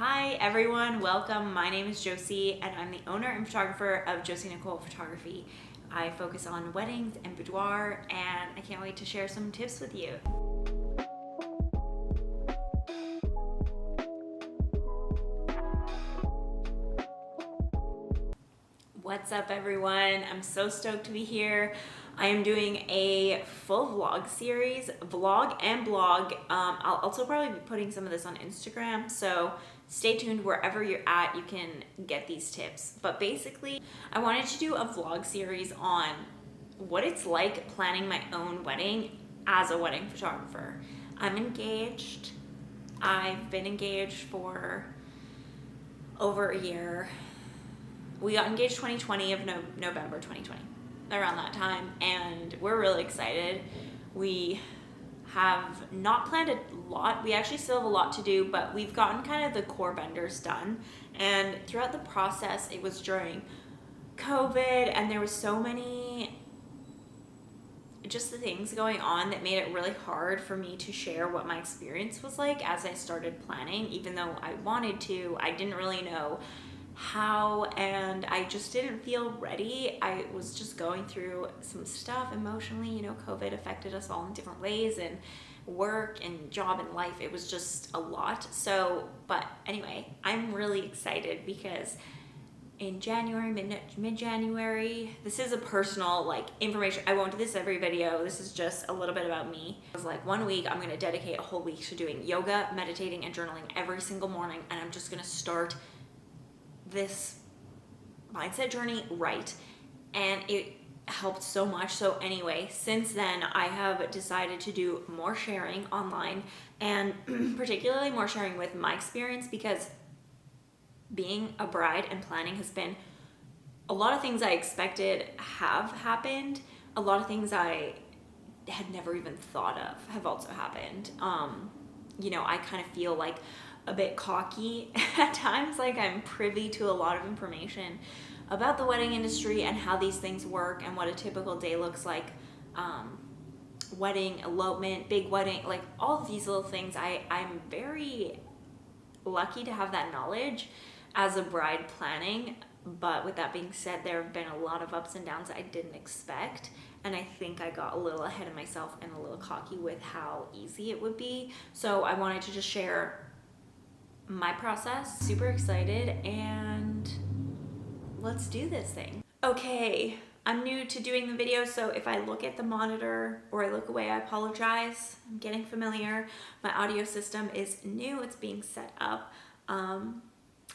Hi everyone, welcome. My name is Josie and I'm the owner and photographer of Josie Nicole Photography. I focus on weddings and boudoir and I can't wait to share some tips with you. What's up everyone? I'm so stoked to be here. I am doing a full vlog series, vlog and blog. I'll also probably be putting some of this on Instagram, so stay tuned. Wherever you're at, you can get these tips. But basically, I wanted to do a vlog series on what it's like planning my own wedding as a wedding photographer. I'm engaged. I've been engaged for over a year. We got engaged 2020 of November 2020, around that time, and we're really excited. We have not planned a lot. We actually still have a lot to do, but we've gotten kind of the core vendors done. And throughout the process, it was during COVID, and there was so many just the things going on that made it really hard for me to share what my experience was like as I started planning. Even though I wanted to, I didn't really know how, and I just didn't feel ready. I was just going through some stuff emotionally. You know, COVID affected us all in different ways, and work and job and life. It was just a lot. So, but anyway, I'm really excited because in January, mid-January, this is a personal information. I won't do this every video. This is just a little bit about me. It was like 1 week, I'm gonna dedicate a whole week to doing yoga, meditating, and journaling every single morning, and I'm just gonna start this mindset journey right, and it helped so much. So anyway, since then I have decided to do more sharing online, and particularly more sharing with my experience, because being a bride and planning has been a lot of things I expected have happened. A lot of things I had never even thought of have also happened. You know, I kind of feel like a bit cocky at times, like I'm privy to a lot of information about the wedding industry and how these things work and what a typical day looks like. Wedding, elopement, big wedding, like all of these little things. I'm very lucky to have that knowledge as a bride planning. But with that being said, there have been a lot of ups and downs I didn't expect, and I think I got a little ahead of myself and a little cocky with how easy it would be. So I wanted to just share my process. Super excited, and let's do this thing. Okay, I'm new to doing the video, so if I look at the monitor or I look away, I apologize. I'm getting familiar. My audio system is new. It's being set up.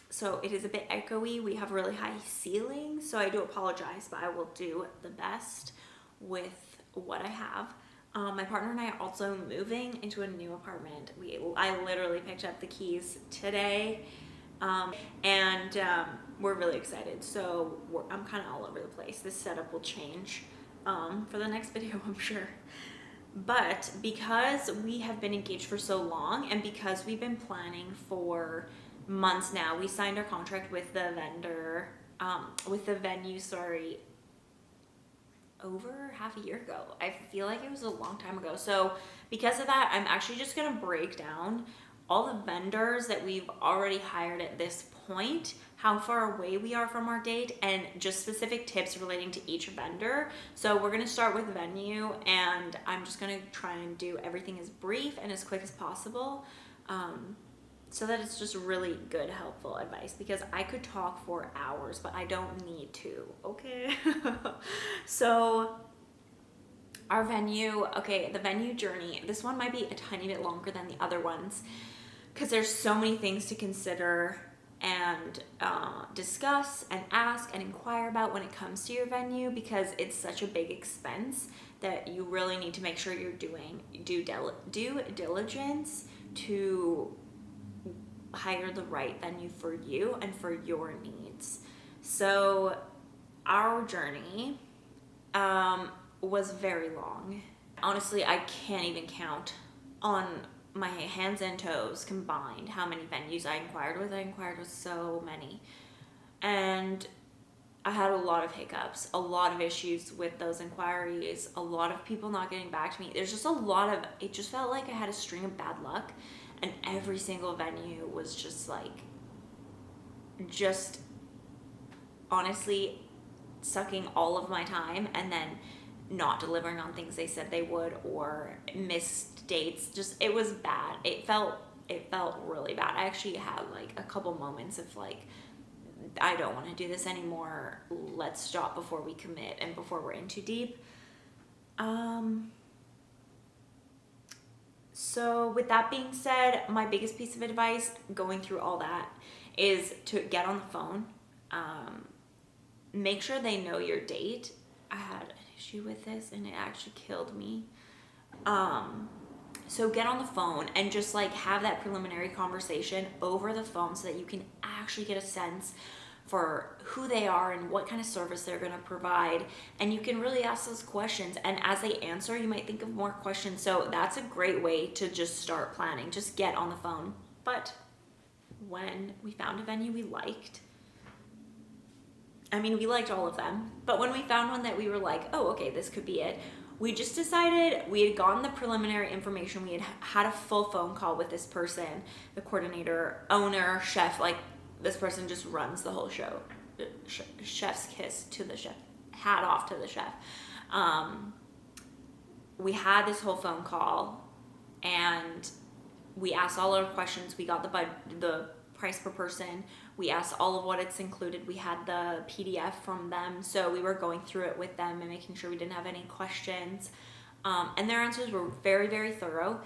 So it is a bit echoey. We have really high ceilings, so I do apologize, but I will do the best with what I have. My partner and I are also moving into a new apartment. I literally picked up the keys today, and we're really excited. So I'm kind of all over the place. This setup will change for the next video, I'm sure. But because we have been engaged for so long, and because we've been planning for months now, we signed our contract with the venue, over half a year ago. I feel like it was a long time ago. So because of that, I'm actually just gonna break down all the vendors that we've already hired at this point, how far away we are from our date, and just specific tips relating to each vendor. So we're gonna start with venue, and I'm just gonna try and do everything as brief and as quick as possible, so that it's just really good, helpful advice, because I could talk for hours, but I don't need to, okay? So our venue, okay, the venue journey, this one might be a tiny bit longer than the other ones because there's so many things to consider and discuss and ask and inquire about when it comes to your venue, because it's such a big expense that you really need to make sure you're doing due diligence to hire the right venue for you and for your needs. So our journey was very long. Honestly, I can't even count on my hands and toes combined how many venues I inquired with. I inquired with so many, and I had a lot of hiccups, a lot of issues with those inquiries, a lot of people not getting back to me. There's just a lot of, it just felt like I had a string of bad luck, and every single venue was just like just honestly sucking all of my time and then not delivering on things they said they would, or missed dates. Just, it was bad. It felt really bad. I actually had like a couple moments of like, I don't want to do this anymore. Let's stop before we commit and before we're in too deep. So with that being said, my biggest piece of advice going through all that is to get on the phone. Make sure they know your date. I had an issue with this and it actually killed me. So get on the phone and just like have that preliminary conversation over the phone so that you can actually get a sense for who they are and what kind of service they're going to provide. And you can really ask those questions. And as they answer, you might think of more questions. So that's a great way to just start planning. Just get on the phone. But when we found a venue we liked, I mean, we liked all of them, but when we found one that we were like, oh, okay, this could be it, we just decided, we had gotten the preliminary information, we had had a full phone call with this person, the coordinator, owner, chef, like this person just runs the whole show. Chef's kiss to the chef, hat off to the chef. We had this whole phone call and we asked all our questions. We got the price per person. We asked all of what it's included. We had the PDF from them, so we were going through it with them and making sure we didn't have any questions. And their answers were very, very thorough.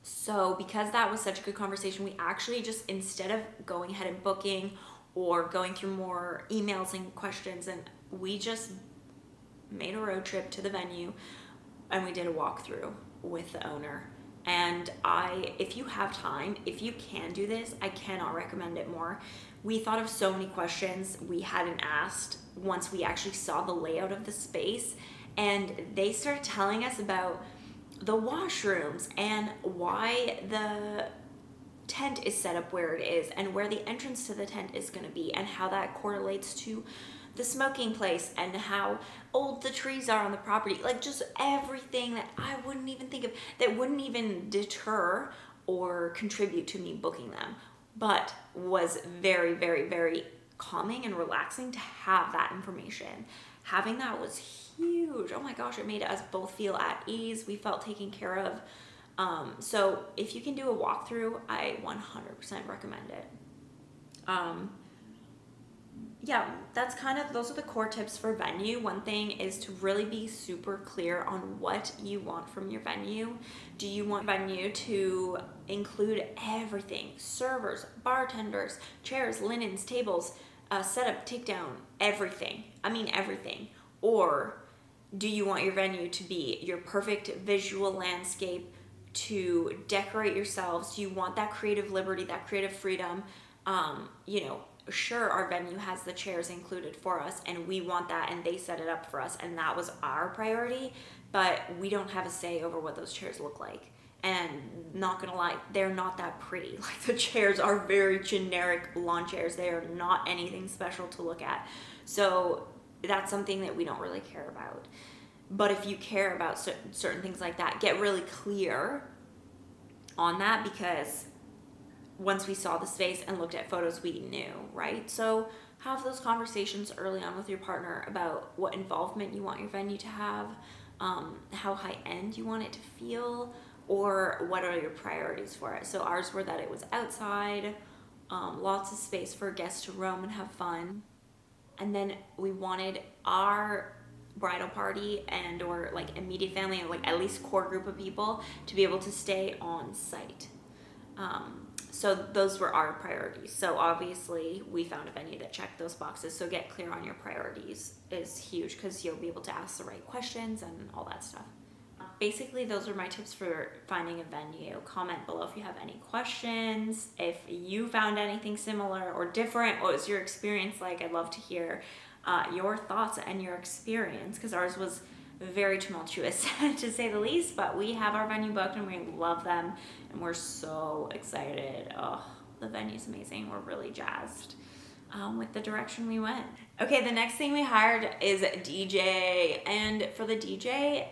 So because that was such a good conversation, we actually just, instead of going ahead and booking or going through more emails and questions, and we just made a road trip to the venue and we did a walkthrough with the owner. And if you have time, if you can do this, I cannot recommend it more. We thought of so many questions we hadn't asked once we actually saw the layout of the space, and they started telling us about the washrooms and why the tent is set up where it is and where the entrance to the tent is going to be and how that correlates to the smoking place and how old the trees are on the property. Like just everything that I wouldn't even think of, that wouldn't even deter or contribute to me booking them, but was very, very, very calming and relaxing to have that information. Having that was huge. Oh my gosh, it made us both feel at ease. We felt taken care of. So if you can do a walkthrough, I 100% recommend it. Yeah, those are the core tips for venue. One thing is to really be super clear on what you want from your venue. Do you want venue to include everything? Servers, bartenders, chairs, linens, tables, setup, takedown, everything. I mean everything. Or do you want your venue to be your perfect visual landscape to decorate yourselves? Do you want that creative liberty, that creative freedom? Sure, our venue has the chairs included for us and we want that, and they set it up for us and that was our priority, but we don't have a say over what those chairs look like. And not gonna lie, they're not that pretty. Like the chairs are very generic lawn chairs. They are not anything special to look at. So that's something that we don't really care about. But if you care about certain things like that, get really clear on that, because once we saw the space and looked at photos, we knew, right? So have those conversations early on with your partner about what involvement you want your venue to have, how high end you want it to feel, or what are your priorities for it. So ours were that it was outside, lots of space for guests to roam and have fun. And then we wanted our bridal party and or like immediate family and like at least core group of people to be able to stay on site. So those were our priorities. So obviously we found a venue that checked those boxes. So get clear on your priorities is huge, because you'll be able to ask the right questions and all that stuff. Basically, those are my tips for finding a venue. Comment below if you have any questions. If you found anything similar or different, what was your experience like? I'd love to hear your thoughts and your experience, because ours was very tumultuous to say the least, but we have our venue booked and we love them and we're so excited. Oh, the venue's amazing. We're really jazzed with the direction we went. Okay, the next thing we hired is a DJ, and for the DJ,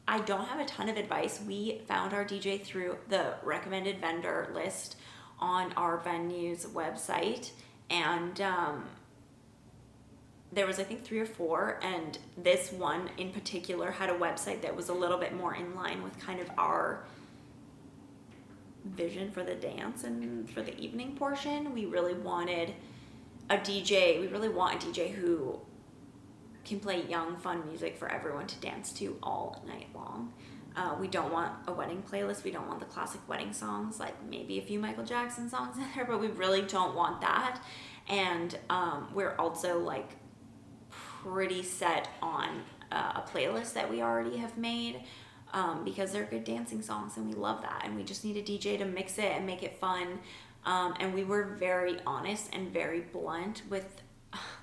I don't have a ton of advice. We found our DJ through the recommended vendor list on our venue's website, And there was, I think, 3 or 4, and this one in particular had a website that was a little bit more in line with kind of our vision for the dance and for the evening portion. We really wanted a DJ. We really want a DJ who can play young, fun music for everyone to dance to all night long. We don't want a wedding playlist. We don't want the classic wedding songs, like maybe a few Michael Jackson songs in there, but we really don't want that. And we're also like pretty set on a playlist that we already have made, because they're good dancing songs and we love that, and we just need a DJ to mix it and make it fun. And we were very honest and very blunt with,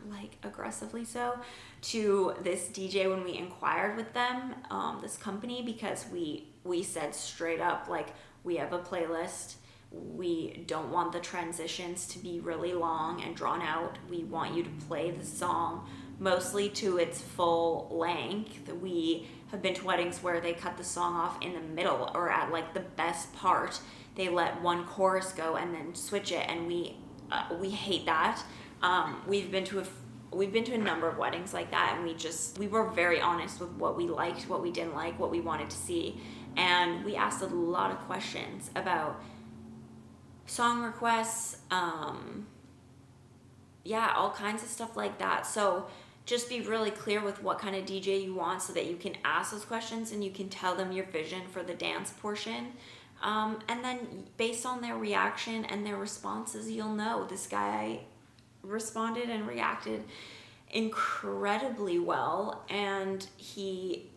like aggressively so, to this DJ when we inquired with them, this company, because we said straight up, like, we have a playlist. We don't want the transitions to be really long and drawn out. We want you to play the song mostly to its full length. We have been to weddings where they cut the song off in the middle or at like the best part. They let one chorus go and then switch it, and we hate that. We've been to a number of weddings like that, and we were very honest with what we liked, what we didn't like, what we wanted to see, and we asked a lot of questions about song requests, all kinds of stuff like that. So just be really clear with what kind of DJ you want, so that you can ask those questions and you can tell them your vision for the dance portion. And then based on their reaction and their responses, you'll know. This guy responded and reacted incredibly well, and he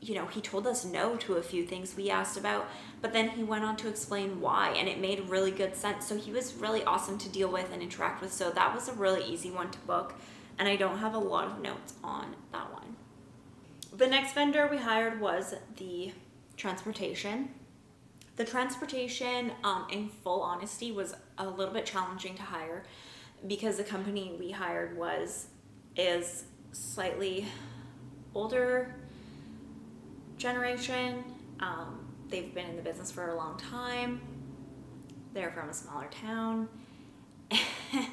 told us no to a few things we asked about, but then he went on to explain why, and it made really good sense. So he was really awesome to deal with and interact with. So that was a really easy one to book, and I don't have a lot of notes on that one. The next vendor we hired was the transportation. The transportation, in full honesty, was a little bit challenging to hire, because the company we hired is slightly older generation. They've been in the business for a long time. They're from a smaller town,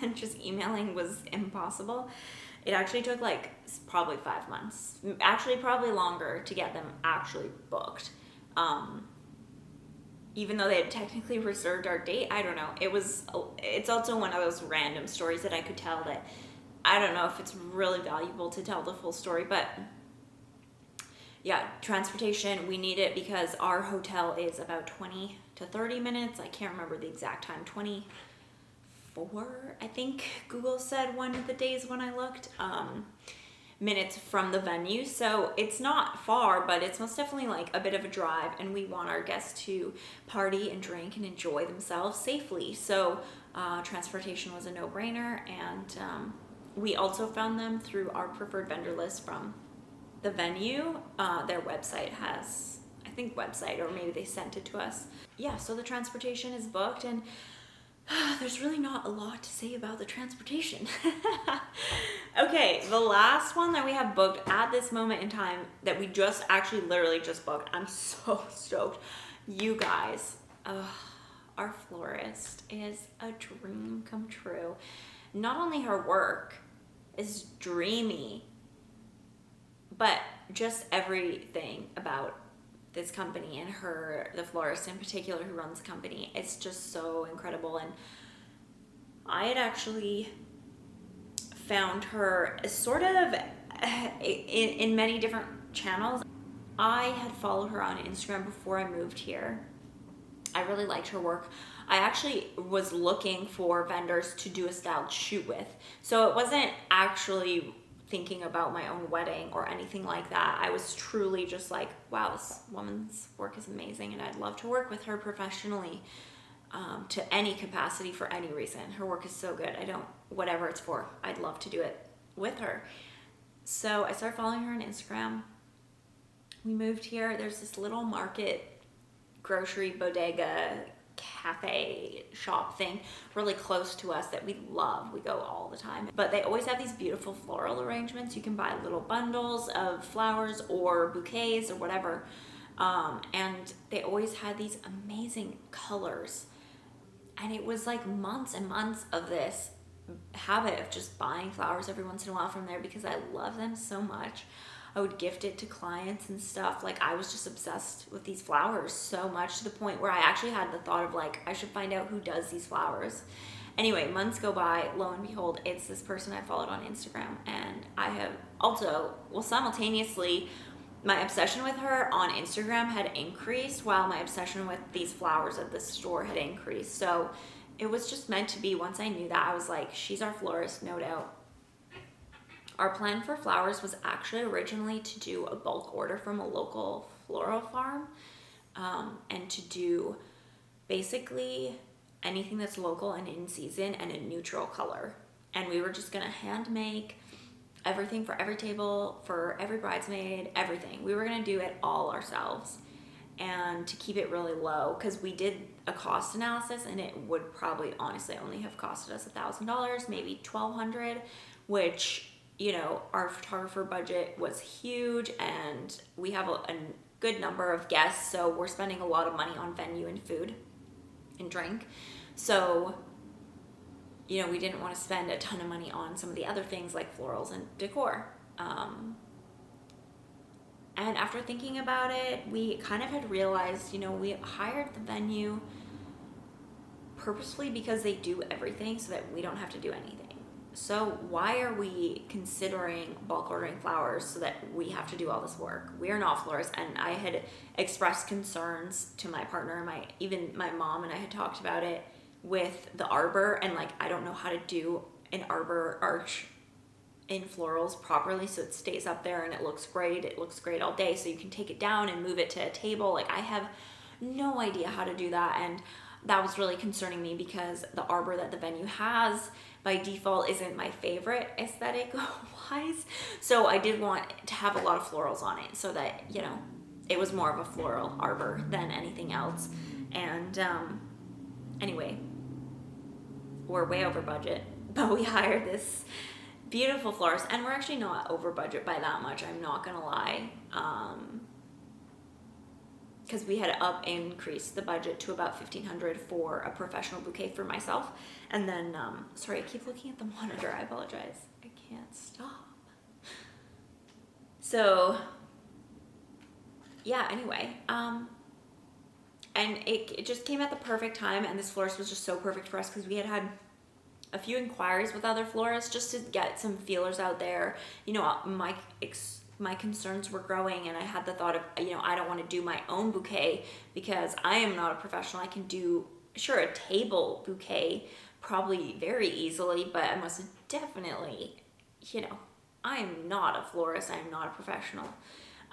and just emailing was impossible. It actually took like probably 5 months, actually probably longer, to get them actually booked. Even though they had technically reserved our date, I don't know. It's also one of those random stories that I could tell that I don't know if it's really valuable to tell the full story, but yeah, transportation, we need it because our hotel is about 20 to 30 minutes. I can't remember the exact time, 24, I think Google said one of the days when I looked, minutes from the venue. So it's not far, but it's most definitely like a bit of a drive, and we want our guests to party and drink and enjoy themselves safely. So transportation was a no-brainer, and we also found them through our preferred vendor list from the venue. Their website has, I think, website, or maybe they sent it to us. Yeah, so the transportation is booked, and there's really not a lot to say about the transportation. Okay, the last one that we have booked at this moment in time, that we just actually literally just booked. I'm so stoked. You guys, our florist is a dream come true. Not only her work is dreamy, but just everything about this company and the florist in particular who runs the company, it's just so incredible. And I had actually found her sort of in many different channels. I had followed her on Instagram before I moved here. I really liked her work. I actually was looking for vendors to do a styled shoot with. So it wasn't actually thinking about my own wedding or anything like that. I was truly just like, wow, this woman's work is amazing, and I'd love to work with her professionally, to any capacity, for any reason. Her work is so good. Whatever it's for, I'd love to do it with her. So I started following her on Instagram. We moved here. There's this little market, grocery, bodega, cafe shop thing really close to us that we love. We go all the time. But they always have these beautiful floral arrangements. You can buy little bundles of flowers or bouquets or whatever. And they always had these amazing colors. And it was like months and months of this habit of just buying flowers every once in a while from there because I love them so much. I would gift it to clients and stuff. Like, I was just obsessed with these flowers so much to the point where I actually had the thought of like, I should find out who does these flowers. Anyway, months go by, lo and behold, it's this person I followed on Instagram. And I have also, well, simultaneously, my obsession with her on Instagram had increased while my obsession with these flowers at the store had increased. So it was just meant to be. Once I knew that, I was like, she's our florist, no doubt. Our plan for flowers was actually originally to do a bulk order from a local floral farm, and to do basically anything that's local and in season and a neutral color. And we were just gonna hand make everything for every table, for every bridesmaid, everything. We were gonna do it all ourselves, and to keep it really low, because we did a cost analysis and it would probably honestly only have costed us $1,000, maybe $1,200, which, you know, our photographer budget was huge and we have a good number of guests, so we're spending a lot of money on venue and food and drink. So, you know, we didn't want to spend a ton of money on some of the other things like florals and decor. And after thinking about it, we kind of had realized, you know, we hired the venue purposefully because they do everything so that we don't have to do anything. So why are we considering bulk ordering flowers so that we have to do all this work? We are not florists, and I had expressed concerns to my partner, even my mom, and I had talked about it with the arbor, and like, I don't know how to do an arbor arch in florals properly so it stays up there and it looks great. It looks great all day, so you can take it down and move it to a table. Like, I have no idea how to do that, and that was really concerning me because the arbor that the venue has by default isn't my favorite aesthetic wise. So I did want to have a lot of florals on it so that, you know, it was more of a floral arbor than anything else. And anyway, we're way over budget, but we hired this beautiful florist, and we're actually not over budget by that much, I'm not gonna lie, because we had increased the budget to about $1,500 for a professional bouquet for myself. And then, sorry, I keep looking at the monitor, I apologize, I can't stop. So yeah, anyway, and it just came at the perfect time, and this florist was just so perfect for us because we had a few inquiries with other florists just to get some feelers out there. You know, my concerns were growing, and I had the thought of, you know, I don't want to do my own bouquet because I am not a professional. I can do, sure, a table bouquet probably very easily, but I must definitely, you know, I am not a florist. I am not a professional.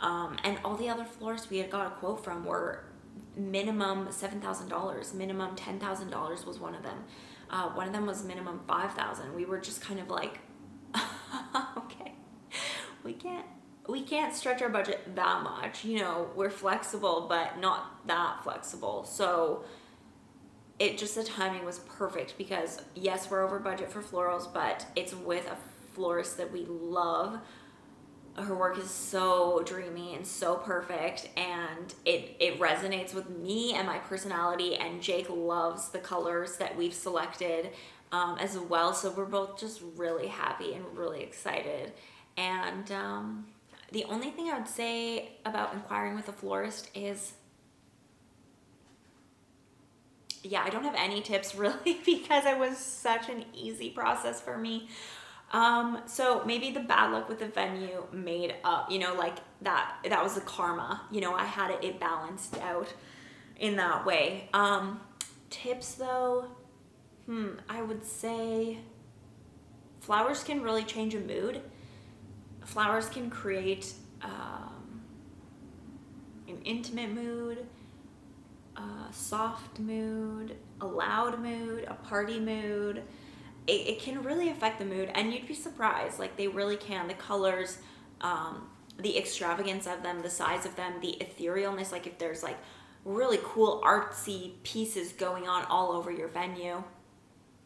And all the other florists we had got a quote from were minimum $7,000, minimum $10,000 was one of them. One of them was minimum $5,000. We were just kind of like, okay, we can't stretch our budget that much. You know, we're flexible, but not that flexible. So the timing was perfect because yes, we're over budget for florals, but it's with a florist that we love. Her work is so dreamy and so perfect, and it resonates with me and my personality, and Jake loves the colors that we've selected as well. So we're both just really happy and really excited. And the only thing I would say about inquiring with a florist is, yeah, I don't have any tips really because it was such an easy process for me. So maybe the bad luck with the venue made up, you know, like that was the karma, you know, I had it balanced out in that way. Tips though, I would say flowers can really change a mood. Flowers can create, an intimate mood, a soft mood, a loud mood, a party mood. It can really affect the mood, and you'd be surprised. Like, they really can. The colors, the extravagance of them, the size of them, the etherealness. Like, if there's like really cool artsy pieces going on all over your venue,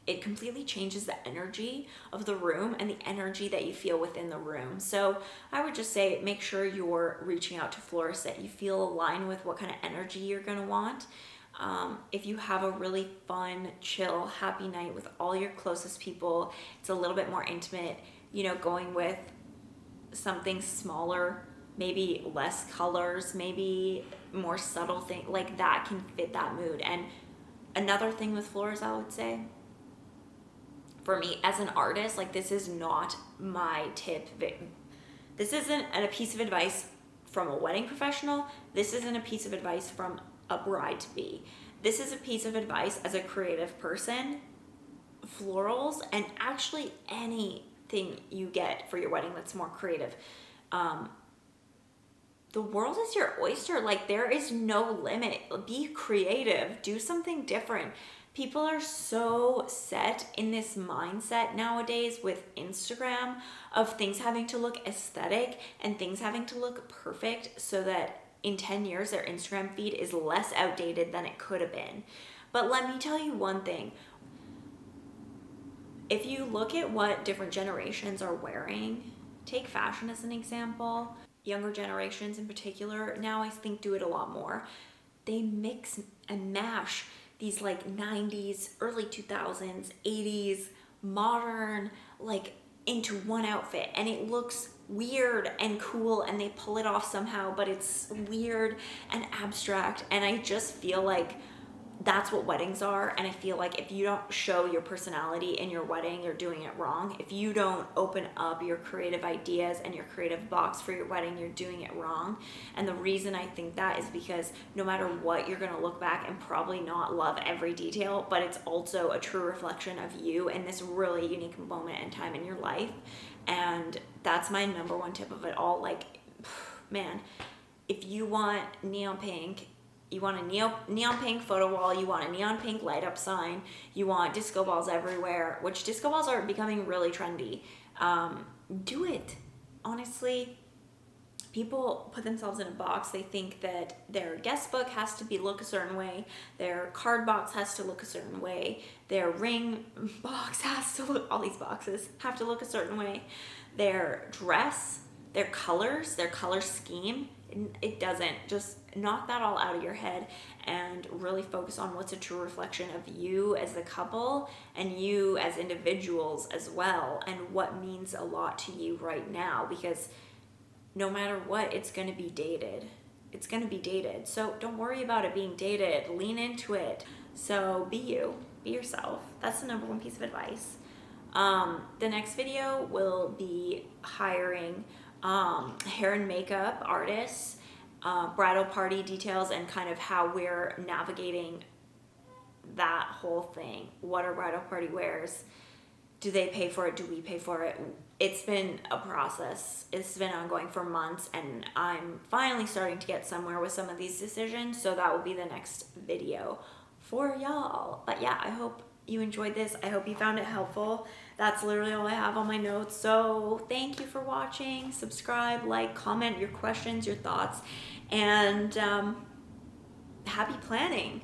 it completely changes the energy of the room and the energy that you feel within the room. So I would just say, make sure you're reaching out to florists that you feel align with what kind of energy you're gonna want. If you have a really fun, chill, happy night with all your closest people, it's a little bit more intimate, you know, going with something smaller, maybe less colors, maybe more subtle thing like that can fit that mood. And another thing with flowers, I would say, for me as an artist, like, this is not my tip. This isn't a piece of advice from a wedding professional. This isn't a piece of advice from a bride-to-be. This is a piece of advice as a creative person. Florals, and actually anything you get for your wedding that's more creative. The world is your oyster. Like, there is no limit. Be creative. Do something different. People are so set in this mindset nowadays with Instagram of things having to look aesthetic and things having to look perfect so that in 10 years their Instagram feed is less outdated than it could have been. But let me tell you one thing. If you look at what different generations are wearing, take fashion as an example. Younger generations in particular, now I think do it a lot more. They mix and mash these like 90s, early 2000s, 80s, modern, like into one outfit, and it looks weird and cool, and they pull it off somehow, but it's weird and abstract. And I just feel like that's what weddings are. And I feel like if you don't show your personality in your wedding, you're doing it wrong. If you don't open up your creative ideas and your creative box for your wedding, you're doing it wrong. And the reason I think that is because no matter what, you're going to look back and probably not love every detail, but it's also a true reflection of you in this really unique moment in time in your life. And that's my number one tip of it all. Like, man, if you want neon pink, you want a neon pink photo wall, you want a neon pink light up sign, you want disco balls everywhere, which disco balls are becoming really trendy. Do it. Honestly, people put themselves in a box. They think that their guest book has to look a certain way, their card box has to look a certain way, their ring box has to look, all these boxes have to look a certain way, their dress, their colors, their color scheme. It doesn't. Just knock that all out of your head and really focus on what's a true reflection of you as a couple and you as individuals as well, and what means a lot to you right now, because no matter what, it's going to be dated. It's going to be dated. So don't worry about it being dated. Lean into it. So be you. Be yourself. That's the number one piece of advice. The next video will be hiring hair and makeup artists, bridal party details, and kind of how we're navigating that whole thing. What are bridal party wears? Do they pay for it? Do we pay for it? It's been a process. It's been ongoing for months, and I'm finally starting to get somewhere with some of these decisions, so that will be the next video for y'all. But yeah, I hope you enjoyed this. I hope you found it helpful. That's literally all I have on my notes. So thank you for watching. Subscribe, like, comment your questions, your thoughts, and happy planning.